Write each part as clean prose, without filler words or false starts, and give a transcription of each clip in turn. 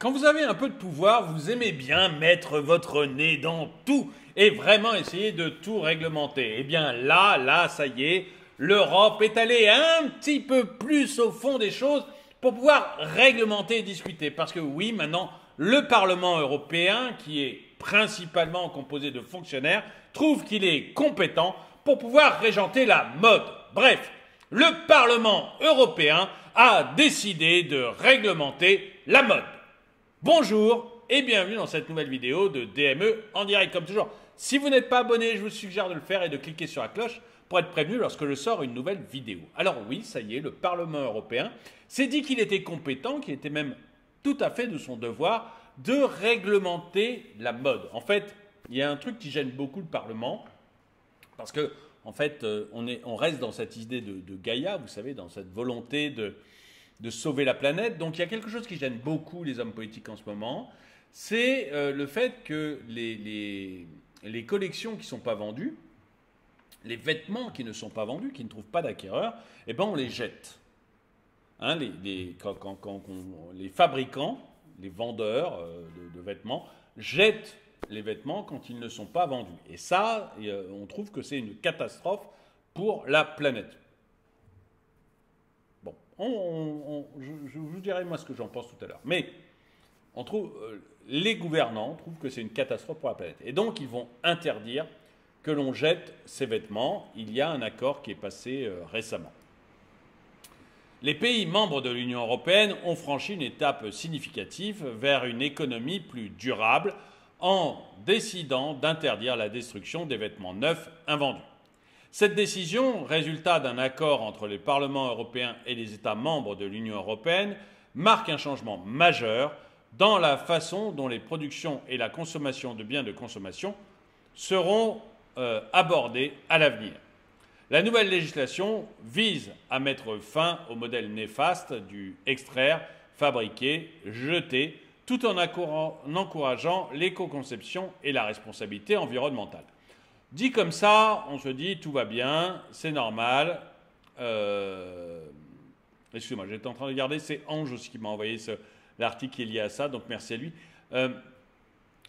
Quand vous avez un peu de pouvoir, vous aimez bien mettre votre nez dans tout et vraiment essayer de tout réglementer. Eh bien là, ça y est, l'Europe est allée un petit peu plus au fond des choses pour pouvoir réglementer et discuter. Parce que oui, maintenant, le Parlement européen, qui est principalement composé de fonctionnaires, trouve qu'il est compétent pour pouvoir régenter la mode. Bref, le Parlement européen a décidé de réglementer la mode. Bonjour et bienvenue dans cette nouvelle vidéo de DME en direct. Comme toujours, si vous n'êtes pas abonné, je vous suggère de le faire et de cliquer sur la cloche pour être prévenu lorsque je sors une nouvelle vidéo. Alors oui, ça y est, le Parlement européen s'est dit qu'il était compétent, qu'il était même tout à fait de son devoir de réglementer la mode. En fait, il y a un truc qui gêne beaucoup le Parlement parce que, en fait, on reste dans cette idée de Gaïa, vous savez, dans cette volonté de sauver la planète. Donc il y a quelque chose qui gêne beaucoup les hommes politiques en ce moment, c'est le fait que les collections qui ne sont pas vendues, les vêtements qui ne sont pas vendus, qui ne trouvent pas d'acquéreurs, eh ben on les jette. Hein, les fabricants, les vendeurs de vêtements jettent les vêtements quand ils ne sont pas vendus. Et ça, on trouve que c'est une catastrophe pour la planète. Je vous dirai moi ce que j'en pense tout à l'heure. Mais les gouvernants trouvent que c'est une catastrophe pour la planète. Et donc ils vont interdire que l'on jette ces vêtements. Il y a un accord qui est passé récemment. Les pays membres de l'Union européenne ont franchi une étape significative vers une économie plus durable en décidant d'interdire la destruction des vêtements neufs invendus. Cette décision, résultat d'un accord entre le Parlement européen et les États membres de l'Union européenne, marque un changement majeur dans la façon dont les productions et la consommation de biens de consommation seront abordées à l'avenir. La nouvelle législation vise à mettre fin au modèle néfaste du extraire, fabriquer, jeter, tout en encourageant l'éco-conception et la responsabilité environnementale. Dit comme ça, on se dit tout va bien, c'est normal. Excusez-moi, j'étais en train de regarder, c'est Ange aussi qui m'a envoyé l'article qui est lié à ça, donc merci à lui.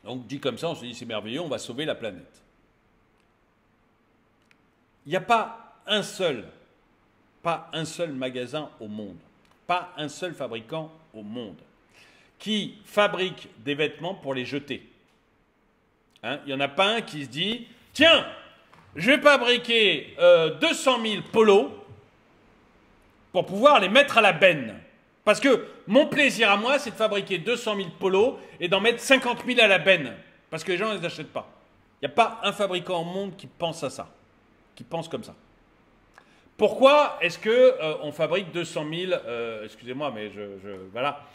Donc dit comme ça, on se dit c'est merveilleux, on va sauver la planète. Il n'y a pas un seul magasin au monde, pas un seul fabricant au monde qui fabrique des vêtements pour les jeter. Hein, il n'y en a pas un qui se dit tiens, je vais fabriquer 200 000 polos pour pouvoir les mettre à la benne. Parce que mon plaisir à moi, c'est de fabriquer 200 000 polos et d'en mettre 50 000 à la benne. Parce que les gens ne les achètent pas. Il n'y a pas un fabricant au monde qui pense à ça, qui pense comme ça. Pourquoi est-ce qu'on fabrique 200 000 excusez-moi, mais voilà.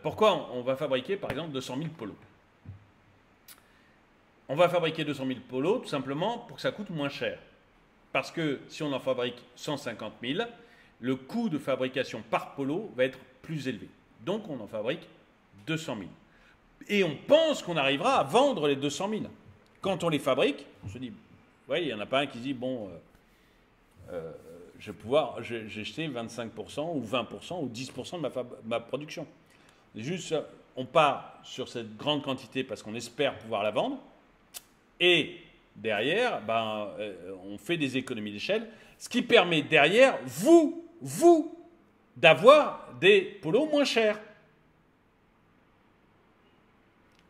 Pourquoi on va fabriquer, par exemple, 200 000 polos? On va fabriquer 200 000 polos tout simplement pour que ça coûte moins cher. Parce que si on en fabrique 150 000, le coût de fabrication par polo va être plus élevé. Donc on en fabrique 200 000. Et on pense qu'on arrivera à vendre les 200 000. Quand on les fabrique, on se dit, ouais, il n'y en a pas un qui dit, bon, j'ai jeté 25% ou 20% ou 10% de ma production. Juste, on part sur cette grande quantité parce qu'on espère pouvoir la vendre. Et derrière, on fait des économies d'échelle, ce qui permet derrière, vous, d'avoir des polos moins chers.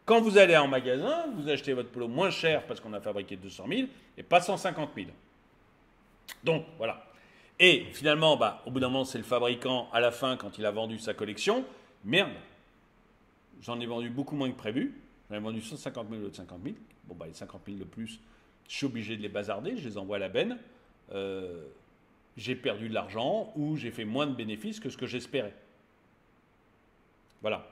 Quand vous allez en magasin, vous achetez votre polo moins cher parce qu'on a fabriqué 200 000 et pas 150 000. Donc, voilà. Et finalement, au bout d'un moment, c'est le fabricant, à la fin, quand il a vendu sa collection, merde, j'en ai vendu beaucoup moins que prévu. J'en ai vendu 150 000 au lieu de 50 000. Bon, les 50 000 de plus, je suis obligé de les bazarder, je les envoie à la benne. J'ai perdu de l'argent ou j'ai fait moins de bénéfices que ce que j'espérais. Voilà.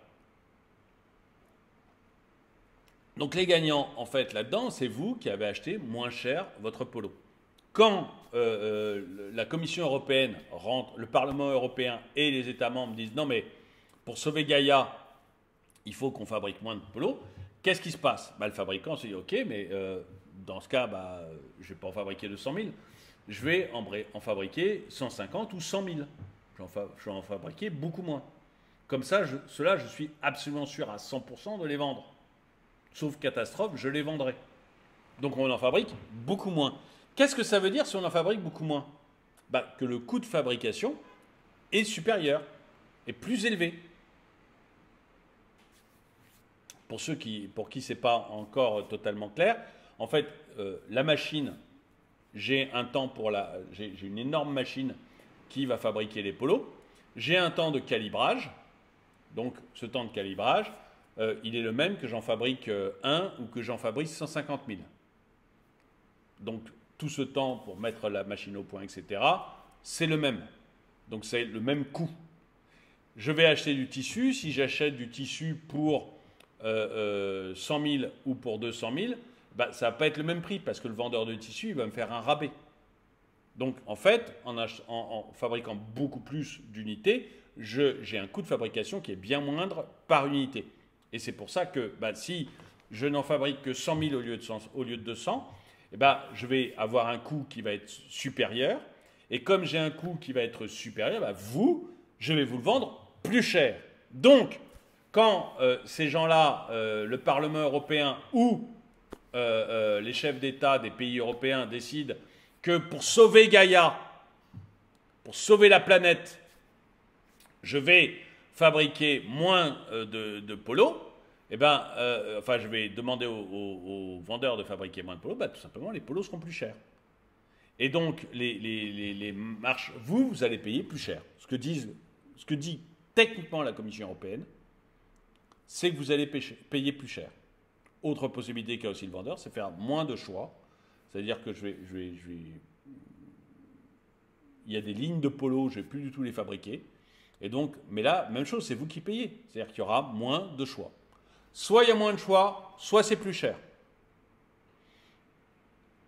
Donc les gagnants, en fait, là-dedans, c'est vous qui avez acheté moins cher votre polo. Quand la Commission européenne rentre, le Parlement européen et les États membres disent non mais pour sauver Gaïa, il faut qu'on fabrique moins de polos, qu'est-ce qui se passe? Le fabricant se dit ok, mais dans ce cas, je ne vais pas en fabriquer 200 000, je vais en fabriquer 150 ou 100 000. Je vais en fabriquer beaucoup moins. Comme ça, ceux-là, je suis absolument sûr à 100% de les vendre. Sauf catastrophe, je les vendrai. Donc on en fabrique beaucoup moins. Qu'est-ce que ça veut dire si on en fabrique beaucoup moins? Bah, que le coût de fabrication est supérieur, est plus élevé. Pour qui ce n'est pas encore totalement clair, en fait, la machine, j'ai une énorme machine qui va fabriquer les polos. J'ai un temps de calibrage. Donc, ce temps de calibrage, il est le même que j'en fabrique un ou que j'en fabrique 150 000. Donc, tout ce temps pour mettre la machine au point, etc., c'est le même. Donc, c'est le même coût. Je vais acheter du tissu. Si j'achète du tissu pour 100 000 ou pour 200 000, bah, ça ne va pas être le même prix parce que le vendeur de tissu, il va me faire un rabais. Donc, en fait, en fabriquant beaucoup plus d'unités, j'ai un coût de fabrication qui est bien moindre par unité. Et c'est pour ça que bah, si je n'en fabrique que 100 000 au lieu de 200, eh ben, je vais avoir un coût qui va être supérieur. Et comme j'ai un coût qui va être supérieur, bah, je vais vous le vendre plus cher. Donc, quand ces gens-là, le Parlement européen ou les chefs d'État des pays européens décident que pour sauver Gaïa, pour sauver la planète, je vais fabriquer moins de polos, eh ben, je vais demander aux vendeurs de fabriquer moins de polos, bah, tout simplement les polos seront plus chers. Et donc, les marches, vous allez payer plus cher. Ce que dit techniquement la Commission européenne, c'est que vous allez payer plus cher. Autre possibilité qu'a aussi le vendeur, c'est faire moins de choix. C'est-à-dire que il y a des lignes de polo, je ne vais plus du tout les fabriquer. Et donc, mais là, même chose, c'est vous qui payez. C'est-à-dire qu'il y aura moins de choix. Soit il y a moins de choix, soit c'est plus cher.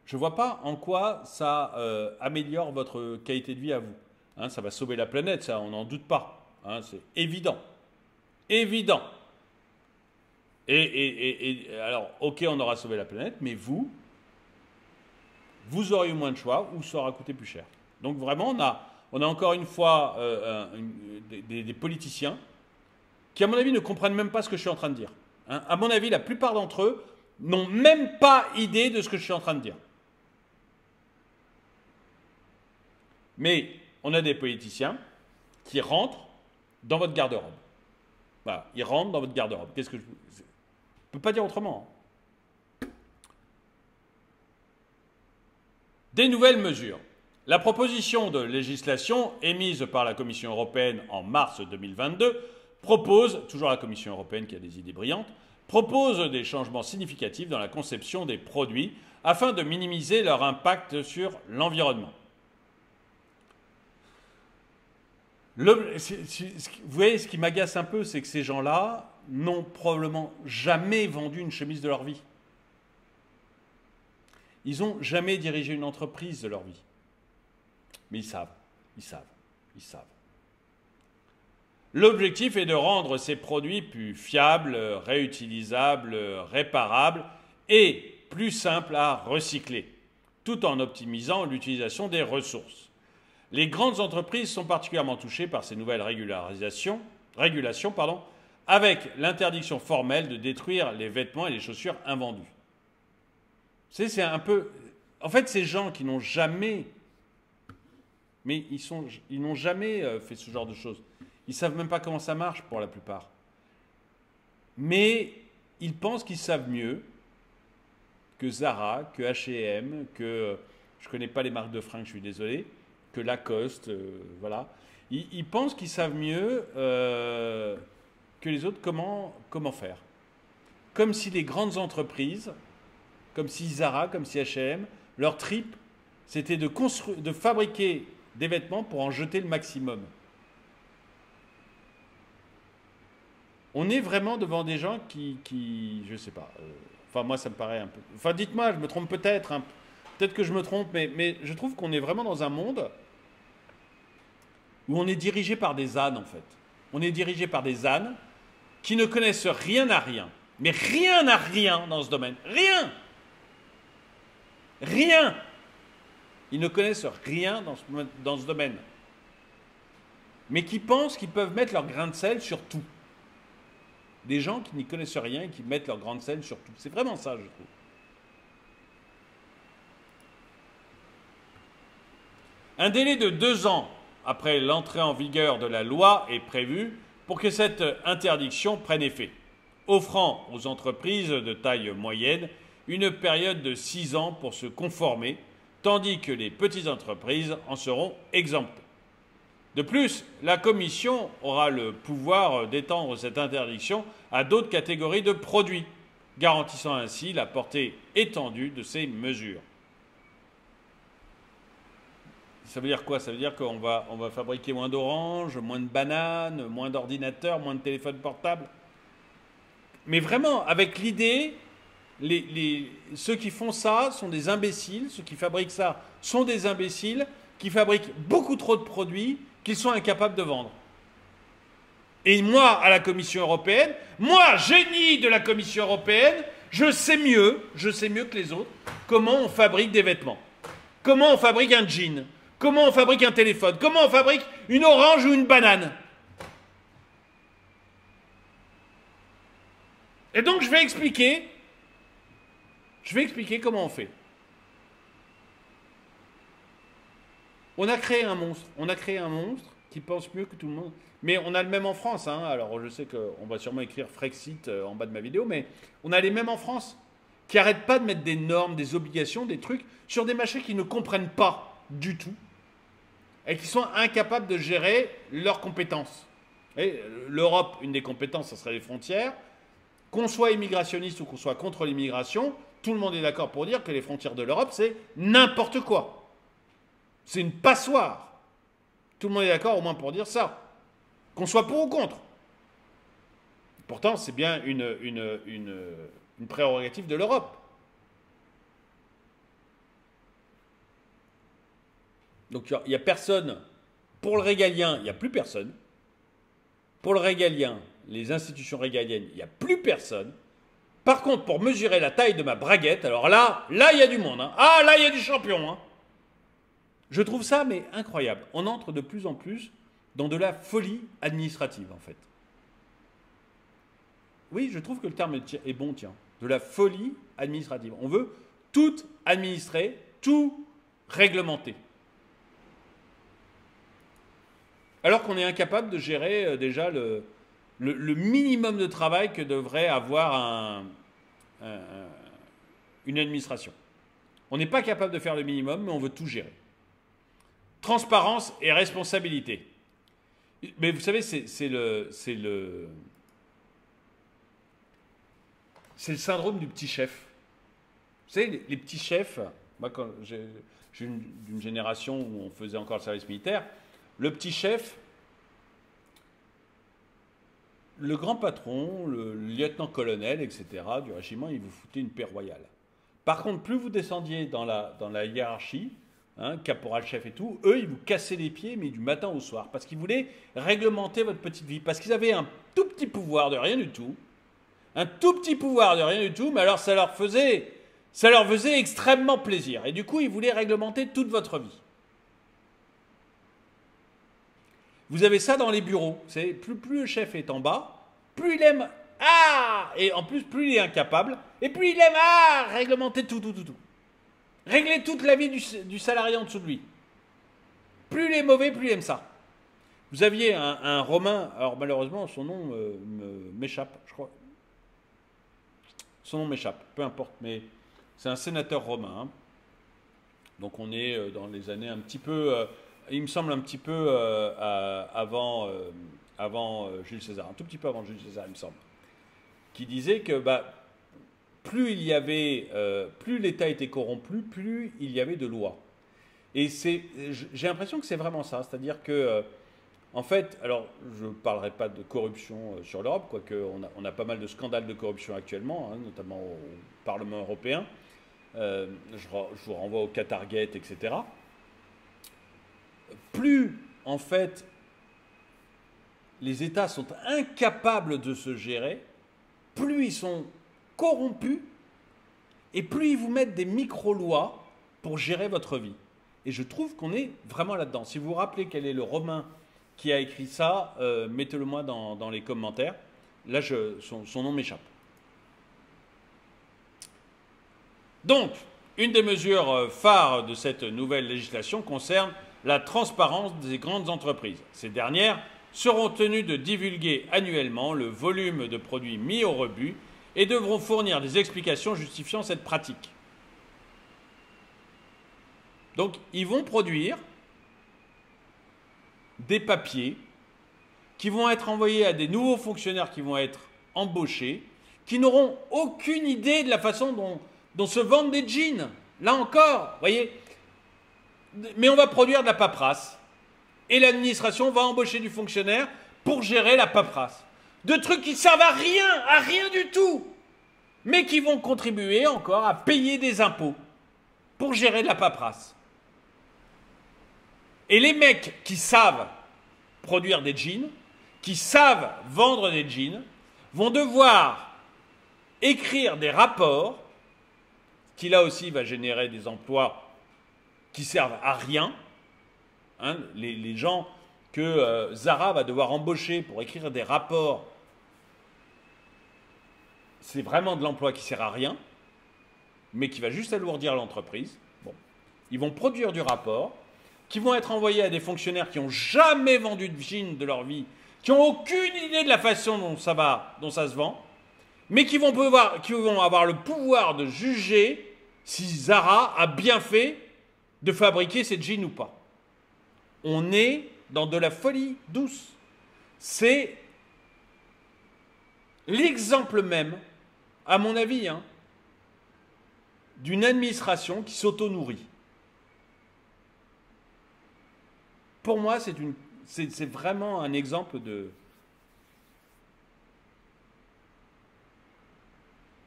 Je ne vois pas en quoi ça améliore votre qualité de vie à vous. Hein, ça va sauver la planète, ça, on n'en doute pas. Hein, c'est évident. Évident. Alors, ok, on aura sauvé la planète, mais vous aurez eu moins de choix ou ça aura coûté plus cher. Donc vraiment, on a encore une fois des politiciens qui, à mon avis, ne comprennent même pas ce que je suis en train de dire. Hein, à mon avis, la plupart d'entre eux n'ont même pas idée de ce que je suis en train de dire. Mais on a des politiciens qui rentrent dans votre garde-robe. Voilà, ils rentrent dans votre garde-robe. Qu'est-ce que je ne peux pas dire autrement. Des nouvelles mesures. La proposition de législation émise par la Commission européenne en mars 2022 propose, toujours la Commission européenne qui a des idées brillantes, propose des changements significatifs dans la conception des produits afin de minimiser leur impact sur l'environnement. Vous voyez, ce qui m'agace un peu, c'est que ces gens-là n'ont probablement jamais vendu une chemise de leur vie. Ils n'ont jamais dirigé une entreprise de leur vie. Mais ils savent. L'objectif est de rendre ces produits plus fiables, réutilisables, réparables et plus simples à recycler, tout en optimisant l'utilisation des ressources. Les grandes entreprises sont particulièrement touchées par ces nouvelles régulations, avec l'interdiction formelle de détruire les vêtements et les chaussures invendus. Vous savez, c'est un peu... En fait, ces gens qui n'ont jamais... Mais ils n'ont jamais fait ce genre de choses. Ils ne savent même pas comment ça marche pour la plupart. Mais ils pensent qu'ils savent mieux que Zara, que H&M, que... Je ne connais pas les marques de fringues, je suis désolé. Que Lacoste, voilà. Ils pensent qu'ils savent mieux que les autres comment faire. Comme si les grandes entreprises, comme si Zara, comme si H&M, leur trip, c'était de fabriquer des vêtements pour en jeter le maximum. On est vraiment devant des gens qui je sais pas, enfin moi ça me paraît un peu... Enfin dites-moi, je me trompe peut-être, hein, peut-être que je me trompe, mais je trouve qu'on est vraiment dans un monde où on est dirigé par des ânes en fait. On est dirigé par des ânes qui ne connaissent rien à rien. Mais rien à rien dans ce domaine. Rien. Rien. Ils ne connaissent rien dans ce domaine. mais qui pensent qu'ils peuvent mettre leur grain de sel sur tout. Des gens qui n'y connaissent rien et qui mettent leur grain de sel sur tout. C'est vraiment ça, je trouve. Un délai de 2 ans après l'entrée en vigueur de la loi est prévu pour que cette interdiction prenne effet, offrant aux entreprises de taille moyenne une période de 6 ans pour se conformer, tandis que les petites entreprises en seront exemptées. De plus, la Commission aura le pouvoir d'étendre cette interdiction à d'autres catégories de produits, garantissant ainsi la portée étendue de ces mesures. Ça veut dire quoi? Ça veut dire qu'on va fabriquer moins d'oranges, moins de bananes, moins d'ordinateurs, moins de téléphones portables. Mais vraiment, avec l'idée, ceux qui font ça sont des imbéciles, ceux qui fabriquent ça sont des imbéciles, qui fabriquent beaucoup trop de produits qu'ils sont incapables de vendre. Et moi, à la Commission européenne, moi, génie de la Commission européenne, je sais mieux que les autres, comment on fabrique des vêtements, comment on fabrique un jean, comment on fabrique un téléphone, comment on fabrique une orange ou une banane. Et donc, je vais expliquer comment on fait. On a créé un monstre qui pense mieux que tout le monde. Mais on a le même en France, hein. Alors je sais qu'on va sûrement écrire Frexit en bas de ma vidéo, mais on a les mêmes en France, qui n'arrêtent pas de mettre des normes, des obligations, des trucs sur des marchés qu'ils ne comprennent pas du tout et qui sont incapables de gérer leurs compétences. L'Europe, une des compétences, ce serait les frontières. Qu'on soit immigrationniste ou qu'on soit contre l'immigration, tout le monde est d'accord pour dire que les frontières de l'Europe, c'est n'importe quoi. C'est une passoire. Tout le monde est d'accord au moins pour dire ça. Qu'on soit pour ou contre. Pourtant, c'est bien une prérogative de l'Europe. Donc il n'y a personne. Pour le régalien, il n'y a plus personne. Pour le régalien, les institutions régaliennes, il n'y a plus personne. Par contre, pour mesurer la taille de ma braguette, alors là, il y a du monde. Hein. Ah, là, il y a du champion. Hein. Je trouve ça, mais incroyable. On entre de plus en plus dans de la folie administrative, en fait. Oui, je trouve que le terme est bon, tiens. De la folie administrative. On veut tout administrer, tout réglementer. Alors qu'on est incapable de gérer déjà le minimum de travail que devrait avoir une administration. On n'est pas capable de faire le minimum, mais on veut tout gérer. Transparence et responsabilité. Mais vous savez, c'est le syndrome du petit chef. Vous savez, les petits chefs, moi, quand j'ai d'une génération où on faisait encore le service militaire, le petit chef, le grand patron, le lieutenant-colonel, etc., du régiment, il vous foutait une paix royale. Par contre, plus vous descendiez dans la hiérarchie, hein, caporal-chef et tout, eux, ils vous cassaient les pieds, mais du matin au soir, parce qu'ils voulaient réglementer votre petite vie, parce qu'ils avaient un tout petit pouvoir de rien du tout, un tout petit pouvoir de rien du tout, mais alors ça leur faisait extrêmement plaisir. Et du coup, ils voulaient réglementer toute votre vie. Vous avez ça dans les bureaux. Plus le chef est en bas, plus il aime... Ah! Et en plus, plus il est incapable, et plus il aime... Ah! Réglementer tout. Régler toute la vie du salarié en dessous de lui. Plus il est mauvais, plus il aime ça. Vous aviez un Romain, alors malheureusement, son nom m'échappe, je crois. Son nom m'échappe, peu importe, mais c'est un sénateur romain. Hein. Donc on est dans les années un petit peu... il me semble un petit peu avant Jules César, un tout petit peu avant Jules César, il me semble, qui disait que plus l'État était corrompu, plus il y avait de lois. Et j'ai l'impression que c'est vraiment ça, c'est-à-dire que, en fait, alors je ne parlerai pas de corruption sur l'Europe, quoique on a pas mal de scandales de corruption actuellement, hein, notamment au Parlement européen. Je vous renvoie au Qatargate, etc. Plus, en fait, les États sont incapables de se gérer, plus ils sont corrompus, et plus ils vous mettent des micro-lois pour gérer votre vie. Et je trouve qu'on est vraiment là-dedans. Si vous vous rappelez quel est le Romain qui a écrit ça, mettez-le moi dans les commentaires. Là, son nom m'échappe. Donc, une des mesures phares de cette nouvelle législation concerne la transparence des grandes entreprises. Ces dernières seront tenues de divulguer annuellement le volume de produits mis au rebut et devront fournir des explications justifiant cette pratique. Donc, ils vont produire des papiers qui vont être envoyés à des nouveaux fonctionnaires qui vont être embauchés, qui n'auront aucune idée de la façon dont se vendent des jeans. Là encore, vous voyez. Mais on va produire de la paperasse. Et l'administration va embaucher du fonctionnaire pour gérer la paperasse. De trucs qui ne servent à rien du tout. Mais qui vont contribuer encore à payer des impôts pour gérer de la paperasse. Et les mecs qui savent produire des jeans, qui savent vendre des jeans, vont devoir écrire des rapports, qui là aussi va générer des emplois qui servent à rien. Hein, les gens que Zara va devoir embaucher pour écrire des rapports, c'est vraiment de l'emploi qui ne sert à rien, mais qui va juste alourdir l'entreprise. Bon. Ils vont produire du rapport, qui vont être envoyés à des fonctionnaires qui n'ont jamais vendu de jeans de leur vie, qui n'ont aucune idée de la façon dont ça se vend, mais qui vont avoir le pouvoir de juger si Zara a bien fait de fabriquer ces jeans ou pas. On est dans de la folie douce. C'est l'exemple même, à mon avis, d'une administration qui s'auto-nourrit. Pour moi, c'est vraiment un exemple de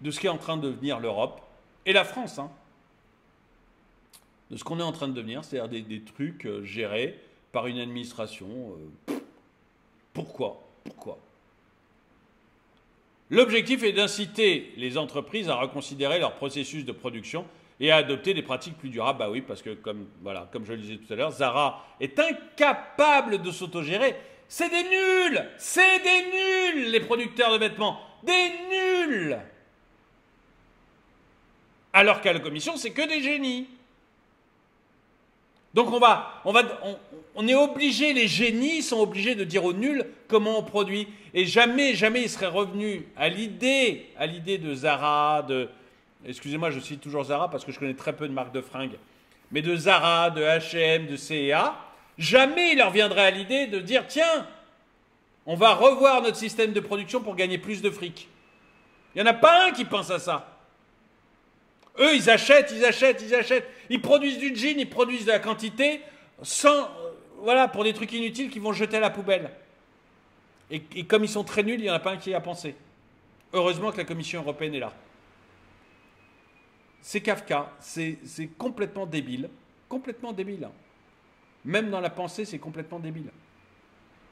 ce qui est en train de devenir l'Europe et la France. De ce qu'on est en train de devenir, c'est-à-dire des trucs gérés par une administration. Pourquoi ? L'objectif est d'inciter les entreprises à reconsidérer leur processus de production et à adopter des pratiques plus durables. Bah oui, parce que comme je le disais tout à l'heure, Zara est incapable de s'autogérer. C'est des nuls, les producteurs de vêtements, des nuls. Alors qu'à la commission, c'est que des génies. Donc on est obligé, les génies sont obligés de dire aux nuls comment on produit. Et jamais ils seraient revenus à l'idée de Zara, excusez-moi, je cite toujours Zara parce que je connais très peu de marques de fringues, mais de Zara, de H&M, de C&A, jamais il leur viendrait à l'idée de dire tiens, on va revoir notre système de production pour gagner plus de fric. Il n'y en a pas un qui pense à ça. Eux, ils achètent. Ils produisent du jean, ils produisent de la quantité pour des trucs inutiles qu'ils vont jeter à la poubelle. Et comme ils sont très nuls, il n'y en a pas un qui y a pensé. Heureusement que la Commission européenne est là. C'est Kafka, c'est complètement débile. Complètement débile. Même dans la pensée, c'est complètement débile.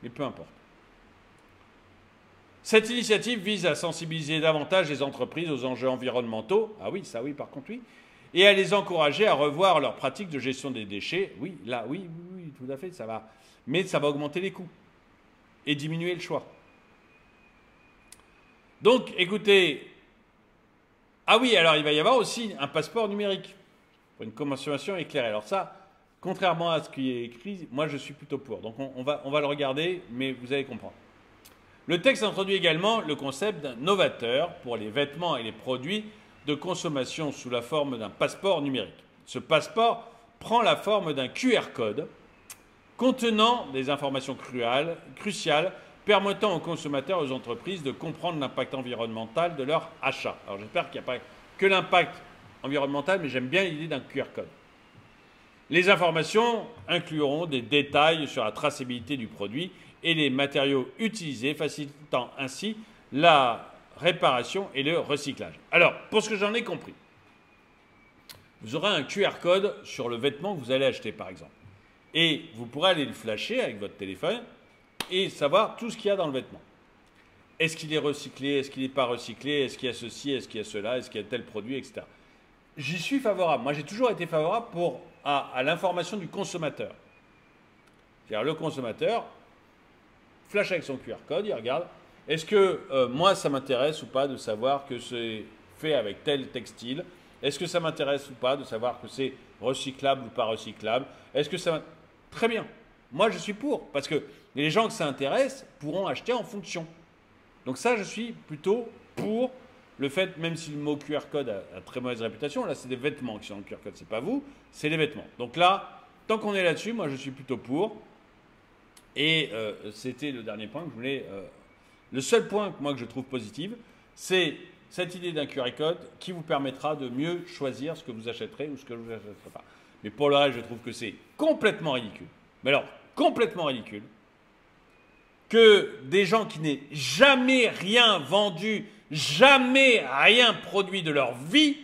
Mais peu importe. Cette initiative vise à sensibiliser davantage les entreprises aux enjeux environnementaux, ah oui, ça oui, par contre oui, et à les encourager à revoir leurs pratiques de gestion des déchets. Oui, là, oui, tout à fait, ça va. Mais ça va augmenter les coûts et diminuer le choix. Donc, écoutez, ah oui, alors il va y avoir aussi un passeport numérique pour une consommation éclairée. Alors ça, contrairement à ce qui est écrit, moi je suis plutôt pour. Donc on va le regarder, mais vous allez comprendre. Le texte introduit également le concept d'un novateur pour les vêtements et les produits de consommation sous la forme d'un passeport numérique. Ce passeport prend la forme d'un QR code contenant des informations cruciales permettant aux consommateurs et aux entreprises de comprendre l'impact environnemental de leur achat. Alors j'espère qu'il n'y a pas que l'impact environnemental, mais j'aime bien l'idée d'un QR code. Les informations incluront des détails sur la traçabilité du produit et les matériaux utilisés, facilitant ainsi la réparation et le recyclage. Alors, pour ce que j'en ai compris, vous aurez un QR code sur le vêtement que vous allez acheter, par exemple. Et vous pourrez aller le flasher avec votre téléphone et savoir tout ce qu'il y a dans le vêtement. Est-ce qu'il est recyclé? Est-ce qu'il n'est pas recyclé? Est-ce qu'il y a ceci? Est-ce qu'il y a cela? Est-ce qu'il y a tel produit? Etc. J'y suis favorable. Moi, j'ai toujours été favorable à l'information du consommateur. C'est-à-dire, le consommateur, flash avec son QR code, il regarde. Est-ce que moi, ça m'intéresse ou pas de savoir que c'est fait avec tel textile? Est-ce que ça m'intéresse ou pas de savoir que c'est recyclable ou pas recyclable? Est-ce que ça... Très bien. Moi, je suis pour. Parce que les gens que ça intéresse pourront acheter en fonction. Donc ça, je suis plutôt pour le fait, même si le mot QR code a très mauvaise réputation, là, c'est des vêtements qui sont dans le QR code. C'est pas vous, c'est les vêtements. Donc là, tant qu'on est là-dessus, moi, je suis plutôt pour. Et c'était le dernier point que je voulais... le seul point que moi que je trouve positif, c'est cette idée d'un QR code qui vous permettra de mieux choisir ce que vous achèterez ou ce que vous n'achèterez pas. Mais pour le reste, je trouve que c'est complètement ridicule. Mais alors, complètement ridicule, que des gens qui n'aient jamais rien vendu, jamais rien produit de leur vie,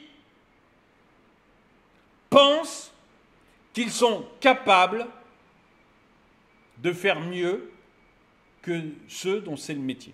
pensent qu'ils sont capables de faire mieux que ceux dont c'est le métier.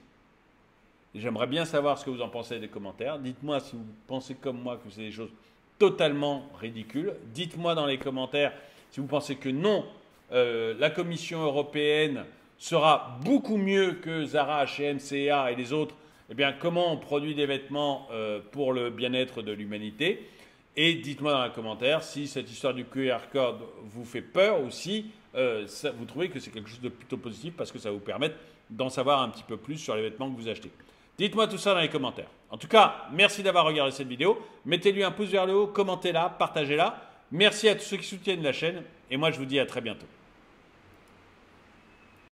J'aimerais bien savoir ce que vous en pensez des commentaires. Dites-moi si vous pensez comme moi que c'est des choses totalement ridicules. Dites-moi dans les commentaires si vous pensez que non, la Commission européenne sera beaucoup mieux que Zara, H&M, C&A et les autres. Eh bien, comment on produit des vêtements pour le bien-être de l'humanité? Et dites-moi dans les commentaires si cette histoire du QR code vous fait peur ou si vous trouvez que c'est quelque chose de plutôt positif parce que ça va vous permettre d'en savoir un petit peu plus sur les vêtements que vous achetez. Dites-moi tout ça dans les commentaires. En tout cas, merci d'avoir regardé cette vidéo. Mettez-lui un pouce vers le haut, commentez-la, partagez-la. Merci à tous ceux qui soutiennent la chaîne et moi je vous dis à très bientôt.